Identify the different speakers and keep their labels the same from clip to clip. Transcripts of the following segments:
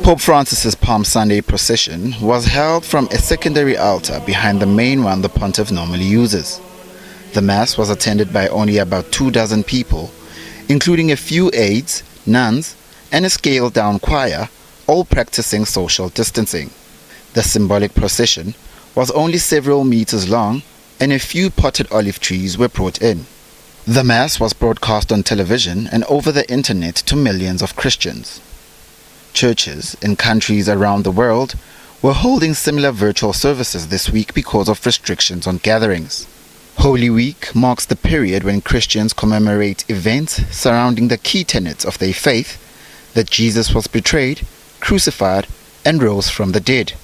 Speaker 1: Pope Francis's Palm Sunday procession was held from a secondary altar behind the main one the pontiff normally uses. The Mass was attended by only about 24 people, including a few aides, nuns, and a scaled-down choir, all practicing social distancing. The symbolic procession was only several meters long, and a few potted olive trees were brought in. The Mass was broadcast on television and over the internet to millions of Christians. Churches in countries around the world were holding similar virtual services this week because of restrictions on gatherings. Holy Week marks the period when Christians commemorate events surrounding the key tenets of their faith, that Jesus was betrayed, crucified, and rose from the dead.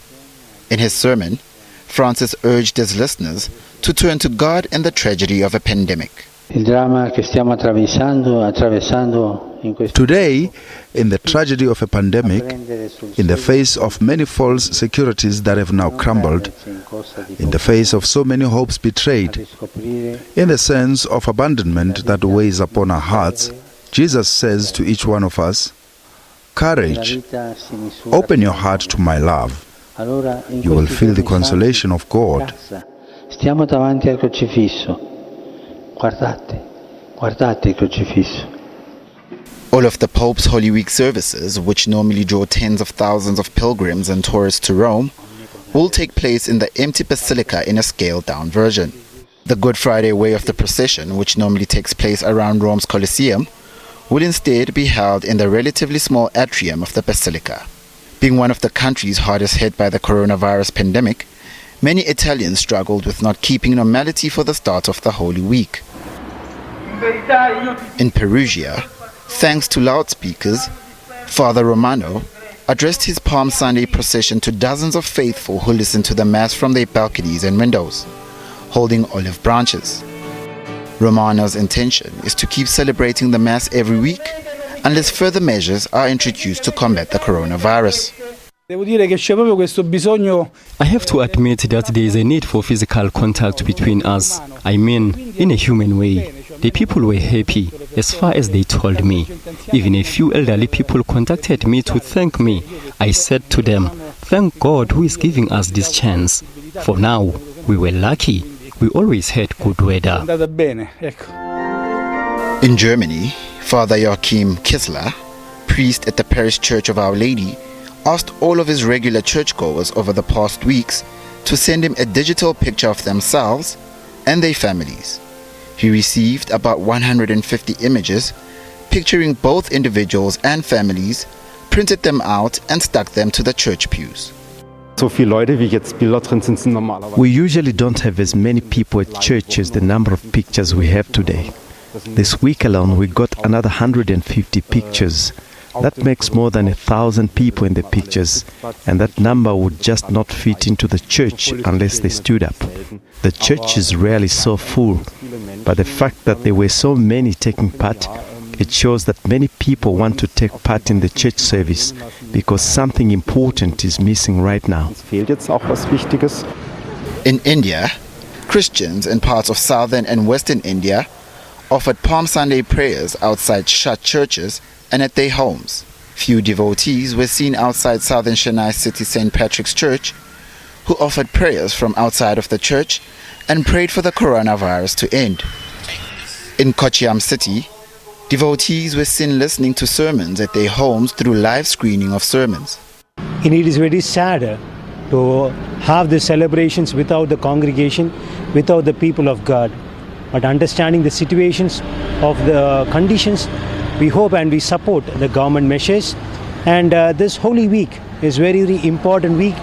Speaker 1: In his sermon, Francis urged his listeners to turn to God in the tragedy of a pandemic.
Speaker 2: Today, in the tragedy of a pandemic, in the face of many false securities that have now crumbled, in the face of so many hopes betrayed, in the sense of abandonment that weighs upon our hearts, Jesus says to each one of us, "Courage, open your heart to my love. You will feel the consolation of God."
Speaker 3: Stiamo davanti al crocifisso. Guardate il crocifisso.
Speaker 1: All of the Pope's Holy Week services, which normally draw tens of thousands of pilgrims and tourists to Rome, will take place in the empty Basilica in a scaled-down version. The Good Friday way of the procession, which normally takes place around Rome's Colosseum, will instead be held in the relatively small atrium of the Basilica. Being one of the countries hardest hit by the coronavirus pandemic, many Italians struggled with not keeping normality for the start of the Holy Week. In Perugia, thanks to loudspeakers, Father Romano addressed his Palm Sunday procession to dozens of faithful who listened to the Mass from their balconies and windows, holding olive branches. Romano's intention is to keep celebrating the Mass every week unless further measures are introduced to combat the coronavirus.
Speaker 4: I have to admit that there is a need for physical contact between us. I mean, in a human way. The people were happy, as far as they told me. Even a few elderly people contacted me to thank me. I said to them, "Thank God who is giving us this chance. For now, we were lucky. We always had good weather."
Speaker 1: In Germany, Father Joachim Kissler, priest at the Parish Church of Our Lady, asked all of his regular churchgoers over the past weeks to send him a digital picture of themselves and their families. He received about 150 images picturing both individuals and families, printed them out and stuck them to the church pews.
Speaker 5: We usually don't have as many people at church as the number of pictures we have today. This week alone we got another 150 pictures. That makes more than 1,000 people in the pictures, and that number would just not fit into the church unless they stood up. The church is rarely so full, but the fact that there were so many taking part, it shows that many people want to take part in the church service because something important is missing right now.
Speaker 1: In India, Christians in parts of southern and western India offered Palm Sunday prayers outside shut churches and at their homes. Few devotees were seen outside southern Chennai city St. Patrick's Church, who offered prayers from outside of the church and prayed for the coronavirus to end. In Kottayam city, devotees were seen listening to sermons at their homes through live screening of sermons.
Speaker 6: And it is very sad to have the celebrations without the congregation, without the people of God. But understanding the situations of the conditions, we hope and we support the government measures. And this Holy Week is very, very important week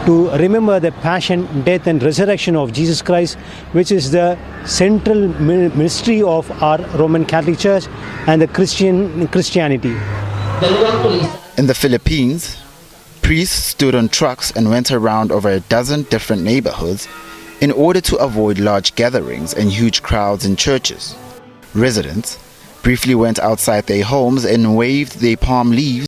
Speaker 6: to remember the passion, death and resurrection of Jesus Christ, which is the central mystery of our Roman Catholic Church and the Christianity.
Speaker 1: In the Philippines, priests stood on trucks and went around over a dozen different neighborhoods in order to avoid large gatherings and huge crowds in churches. Residents briefly went outside their homes and waved their palm leaves